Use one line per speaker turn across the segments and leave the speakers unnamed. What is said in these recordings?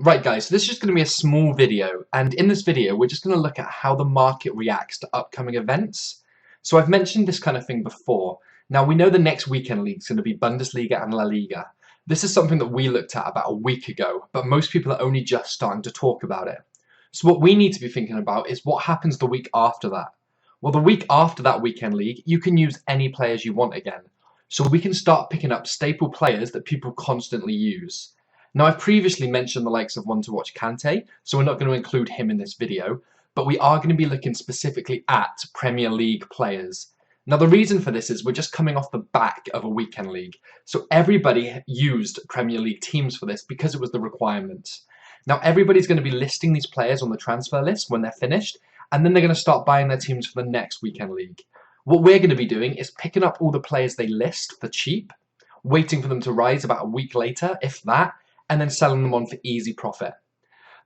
Right guys, so this is just going to be a small video, and in this video we're just going to look at how the market reacts to upcoming events. So I've mentioned this kind of thing before. Now we know the next weekend league is going to be Bundesliga and La Liga. This is something that we looked at about a week ago, but most people are only just starting to talk about it. So what we need to be thinking about is what happens the week after that. Well, the week after that weekend league, you can use any players you want again. So we can start picking up staple players that people constantly use. Now, I've previously mentioned the likes of One to Watch Kante, so we're not going to include him in this video, but we are going to be looking specifically at Premier League players. Now, the reason for this is we're just coming off the back of a weekend league, so everybody used Premier League teams for this because it was the requirement. Now, everybody's going to be listing these players on the transfer list when they're finished, and then they're going to start buying their teams for the next weekend league. What we're going to be doing is picking up all the players they list for cheap, waiting for them to rise about a week later, if that, and then selling them on for easy profit.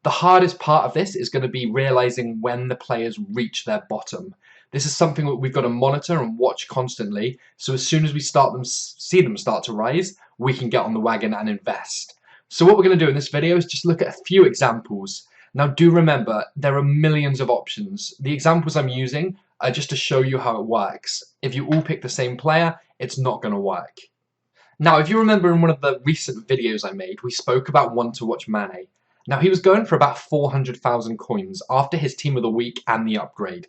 The hardest part of this is going to be realizing when the players reach their bottom. This is something that we've got to monitor and watch constantly, so as soon as we see them start to rise, we can get on the wagon and invest. So what we're going to do in this video is just look at a few examples. Now do remember, there are millions of options. The examples I'm using are just to show you how it works. If you all pick the same player, it's not going to work. Now, if you remember in one of the recent videos I made, we spoke about One to Watch Mané. Now, he was going for about 400,000 coins after his Team of the Week and the upgrade.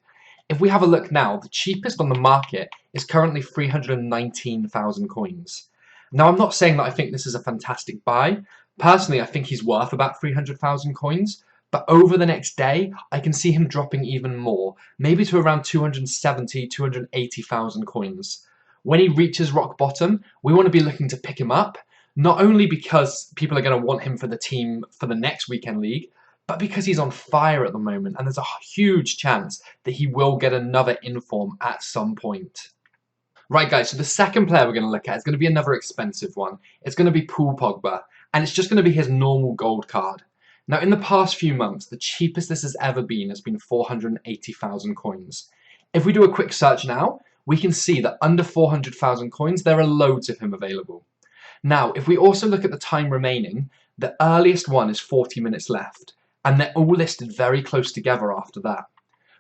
If we have a look now, the cheapest on the market is currently 319,000 coins. Now, I'm not saying that I think this is a fantastic buy. Personally, I think he's worth about 300,000 coins, but over the next day, I can see him dropping even more, maybe to around 270, 280,000 coins. When he reaches rock bottom, we want to be looking to pick him up, not only because people are going to want him for the team for the next weekend league, but because he's on fire at the moment, and there's a huge chance that he will get another inform at some point. Right guys, so the second player we're going to look at is going to be another expensive one. It's going to be Pogba, and it's just going to be his normal gold card. Now in the past few months, the cheapest this has ever been has been 480,000 coins. If we do a quick search now, we can see that under 400,000 coins, there are loads of him available. Now, if we also look at the time remaining, the earliest one is 40 minutes left, and they're all listed very close together after that.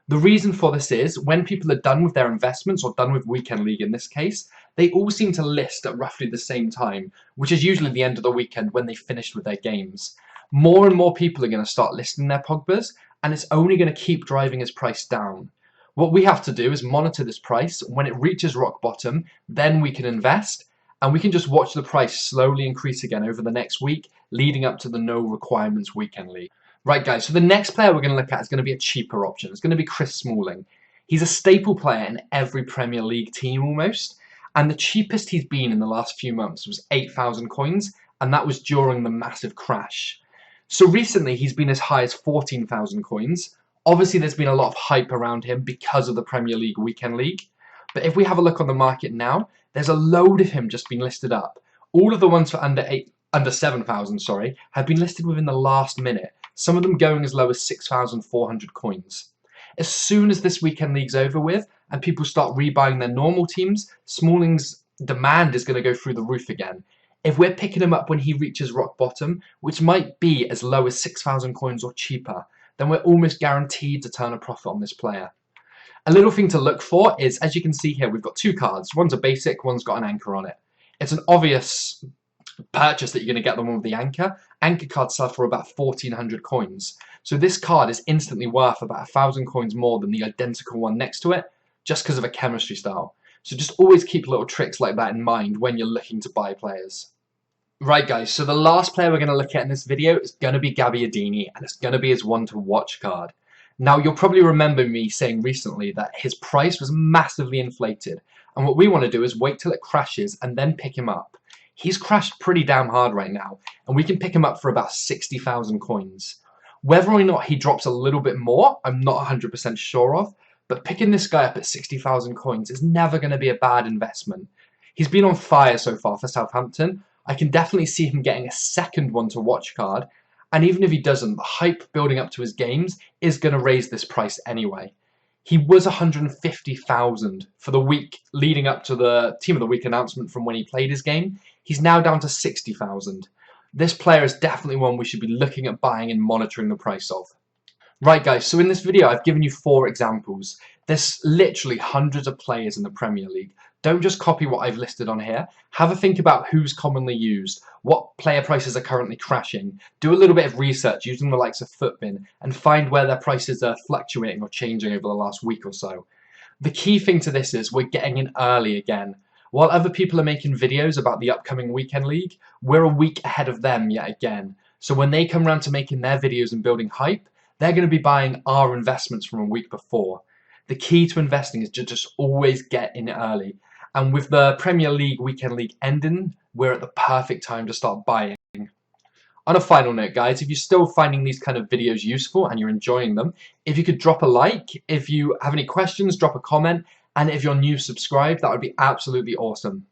The reason for this is, when people are done with their investments, or done with Weekend League in this case, they all seem to list at roughly the same time, which is usually the end of the weekend when they finished with their games. More and more people are going to start listing their Pogbas, and it's only going to keep driving his price down. What we have to do is monitor this price. When it reaches rock bottom, then we can invest, and we can just watch the price slowly increase again over the next week, leading up to the no requirements weekend league. Right guys, so the next player we're going to look at is going to be a cheaper option. It's going to be Chris Smalling. He's a staple player in every Premier League team almost, and the cheapest he's been in the last few months was 8,000 coins, and that was during the massive crash. So recently he's been as high as 14,000 coins. Obviously, there's been a lot of hype around him because of the Premier League Weekend League. But if we have a look on the market now, there's a load of him just being listed up. All of the ones for under 7,000, have been listed within the last minute. Some of them going as low as 6,400 coins. As soon as this Weekend League's over with and people start rebuying their normal teams, Smalling's demand is going to go through the roof again. If we're picking him up when he reaches rock bottom, which might be as low as 6,000 coins or cheaper, then we're almost guaranteed to turn a profit on this player. A little thing to look for is, as you can see here, we've got two cards. One's a basic, one's got an anchor on it. It's an obvious purchase that you're going to get the one with the anchor. Anchor cards sell for about 1,400 coins. So this card is instantly worth about 1,000 coins more than the identical one next to it, just because of a chemistry style. So just always keep little tricks like that in mind when you're looking to buy players. Right guys, so the last player we're going to look at in this video is going to be Gabby Agbonlahor, and it's going to be his One to Watch card. Now you'll probably remember me saying recently that his price was massively inflated, and what we want to do is wait till it crashes and then pick him up. He's crashed pretty damn hard right now, and we can pick him up for about 60,000 coins. Whether or not he drops a little bit more, I'm not 100% sure of, but picking this guy up at 60,000 coins is never going to be a bad investment. He's been on fire so far for Southampton. I can definitely see him getting a second One to Watch card, and even if he doesn't, the hype building up to his games is going to raise this price anyway. He was 150,000 for the week leading up to the Team of the Week announcement from when he played his game. He's now down to 60,000. This player is definitely one we should be looking at buying and monitoring the price of. Right guys, so in this video I've given you 4 examples. There's literally hundreds of players in the Premier League. Don't just copy what I've listed on here. Have a think about who's commonly used, what player prices are currently crashing. Do a little bit of research using the likes of Footbin and find where their prices are fluctuating or changing over the last week or so. The key thing to this is we're getting in early again. While other people are making videos about the upcoming weekend league, we're a week ahead of them yet again. So when they come around to making their videos and building hype, they're going to be buying our investments from a week before. The key to investing is to just always get in early. And with the Premier League weekend league ending, we're at the perfect time to start buying. On a final note, guys, if you're still finding these kind of videos useful and you're enjoying them, if you could drop a like, if you have any questions, drop a comment, and if you're new, subscribe, that would be absolutely awesome.